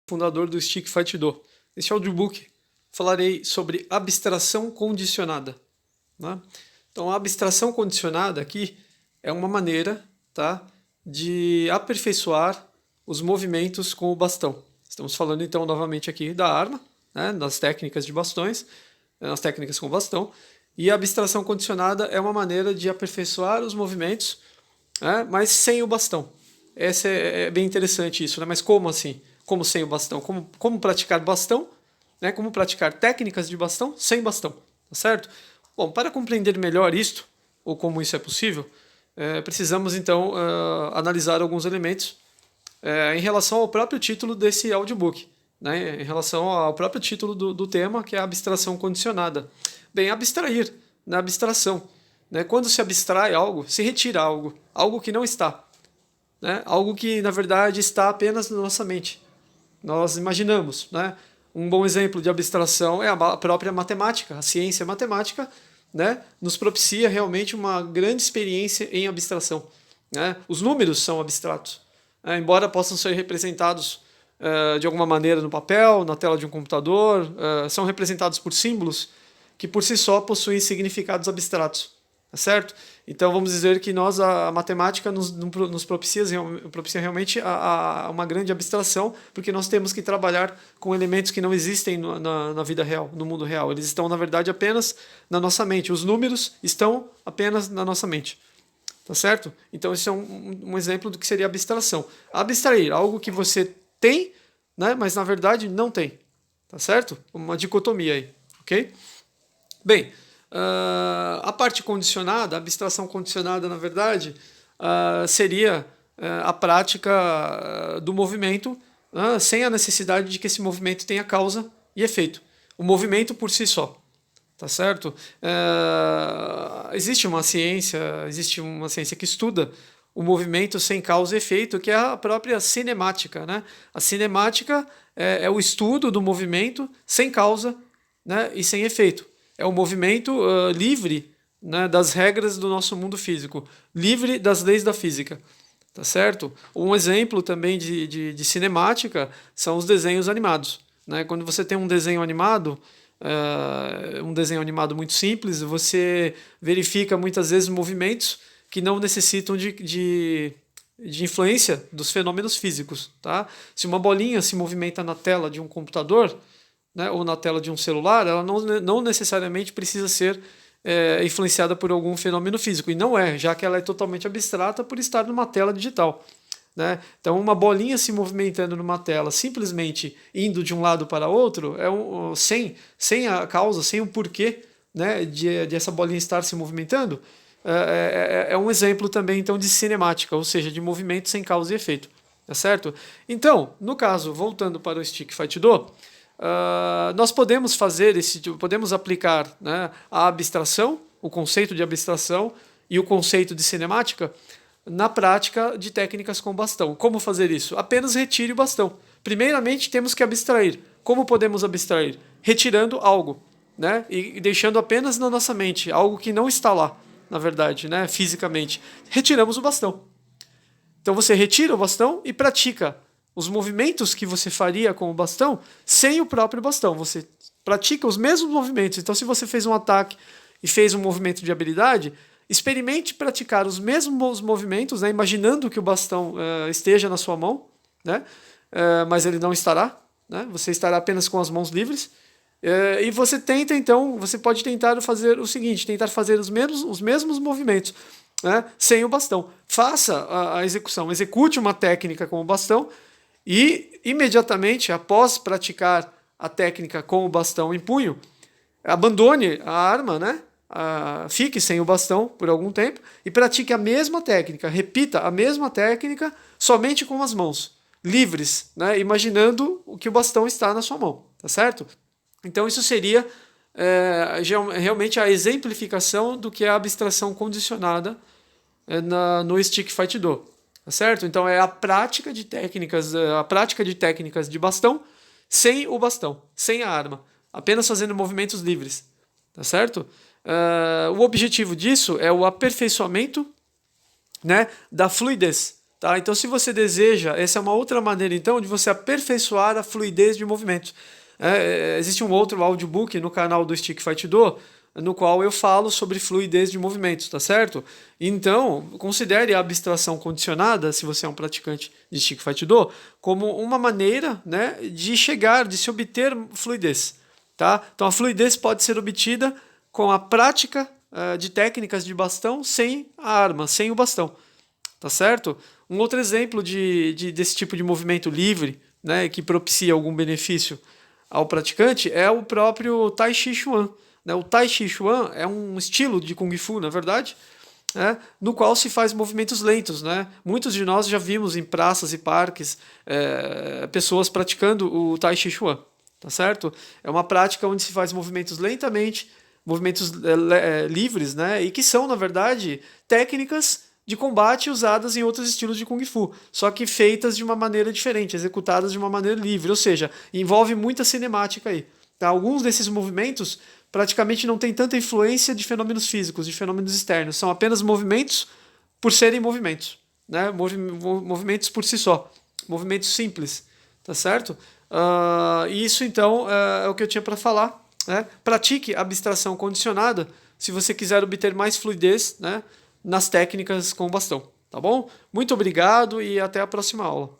Fundador do Stick Fight Do. Neste audiobook falarei sobre abstração condicionada. Né? Então, a abstração condicionada aqui é uma maneira, tá, de aperfeiçoar os movimentos com o bastão. Estamos falando então novamente aqui da arma, né, das técnicas de bastões, das técnicas com bastão, e a abstração condicionada é uma maneira de aperfeiçoar os movimentos, né, mas sem o bastão. Essa é bem interessante isso, né? Mas como assim? Como sem o bastão? Como praticar bastão, né? Como praticar técnicas de bastão sem bastão, tá certo? Bom, para compreender melhor isto, ou como isso é possível, precisamos então analisar alguns elementos em relação ao próprio título desse audiobook, né? Em relação ao próprio título do tema, que é a abstração condicionada. Bem, abstrair, na abstração, né? Quando se abstrai algo, se retira algo que não está, né? Algo que na verdade está apenas na nossa mente. Nós imaginamos, né? Um bom exemplo de abstração é a própria matemática, a ciência matemática, né? Nos propicia realmente uma grande experiência em abstração, né? Os números são abstratos, né? Embora possam ser representados de alguma maneira no papel, na tela de um computador, são representados por símbolos que por si só possuem significados abstratos, tá certo? Então vamos dizer que a matemática nos propicia realmente uma grande abstração, porque nós temos que trabalhar com elementos que não existem na vida real, no mundo real. Eles estão, na verdade, apenas na nossa mente. Os números estão apenas na nossa mente. Tá certo? Então esse é um exemplo do que seria abstração. Abstrair, algo que você tem, né, mas na verdade não tem. Tá certo? Uma dicotomia aí, ok? Bem, a parte condicionada, a abstração condicionada, na verdade, seria a prática do movimento sem a necessidade de que esse movimento tenha causa e efeito. O movimento por si só. Tá certo? Existe uma ciência que estuda o movimento sem causa e efeito, que é a própria cinemática, né? A cinemática é o estudo do movimento sem causa, né, e sem efeito. É um movimento livre, né, das regras do nosso mundo físico, livre das leis da física. Tá certo? Um exemplo também de cinemática são os desenhos animados, né? Quando você tem um desenho animado muito simples, você verifica muitas vezes movimentos que não necessitam de influência dos fenômenos físicos. Tá? Se uma bolinha se movimenta na tela de um computador, né, ou na tela de um celular, ela não necessariamente precisa ser influenciada por algum fenômeno físico. E não é, já que ela é totalmente abstrata por estar numa tela digital. Né? Então, uma bolinha se movimentando numa tela, simplesmente indo de um lado para outro, sem a causa, sem o porquê, né, de essa bolinha estar se movimentando, é um exemplo também então de cinemática, ou seja, de movimento sem causa e efeito. Tá certo? Então, no caso, voltando para o Stick Fight Do, nós podemos podemos aplicar, né, a abstração, o conceito de abstração e o conceito de cinemática na prática de técnicas com bastão. Como fazer isso? Apenas retire o bastão. Primeiramente, temos que abstrair. Como podemos abstrair? Retirando algo, né? E deixando apenas na nossa mente, algo que não está lá, na verdade, né, fisicamente. Retiramos o bastão. Então você retira o bastão e pratica os movimentos que você faria com o bastão sem o próprio bastão. Você pratica os mesmos movimentos. Então, se você fez um ataque e fez um movimento de habilidade, experimente praticar os mesmos movimentos, né, imaginando que o bastão esteja na sua mão, né, mas ele não estará, né, você estará apenas com as mãos livres, e você pode tentar fazer o seguinte, tentar fazer os mesmos movimentos, né, sem o bastão. Faça a execução, execute uma técnica com o bastão e imediatamente após praticar a técnica com o bastão em punho, abandone a arma, né? Fique sem o bastão por algum tempo e pratique a mesma técnica, repita a mesma técnica somente com as mãos, livres, né? Imaginando que o bastão está na sua mão, tá certo? Então isso seria realmente a exemplificação do que é a abstração condicionada no Stick Fight Do, tá certo? Então é a prática de técnicas de bastão sem o bastão, sem a arma, apenas fazendo movimentos livres, tá certo? O objetivo disso é o aperfeiçoamento, né, da fluidez, Tá? Então, se você deseja, essa é uma outra maneira, então, de você aperfeiçoar a fluidez de movimento. Existe um outro audiobook no canal do Stick Fight Do, no qual eu falo sobre fluidez de movimentos, tá certo? Então, considere a abstração condicionada, se você é um praticante de Stick Fight Do, como uma maneira, né, de chegar, de se obter fluidez. Tá? Então, a fluidez pode ser obtida com a prática de técnicas de bastão sem a arma, sem o bastão. Tá certo? Um outro exemplo desse tipo de movimento livre, né, que propicia algum benefício ao praticante é o próprio Tai Chi Chuan. Né? O Tai Chi Chuan é um estilo de Kung Fu, na verdade, né, no qual se faz movimentos lentos. Né? Muitos de nós já vimos em praças e parques pessoas praticando o Tai Chi Chuan. Tá certo? É uma prática onde se faz movimentos lentamente, movimentos livres, né, e que são, na verdade, técnicas de combate usadas em outros estilos de Kung Fu, só que feitas de uma maneira diferente, executadas de uma maneira livre, ou seja, envolve muita cinemática aí. Tá? Alguns desses movimentos praticamente não têm tanta influência de fenômenos físicos, de fenômenos externos, são apenas movimentos por serem movimentos, né? Movimentos por si só, movimentos simples, tá certo? Isso então é o que eu tinha para falar. Né? Pratique abstração condicionada se você quiser obter mais fluidez, né, nas técnicas com bastão, tá bom? Muito obrigado e até a próxima aula.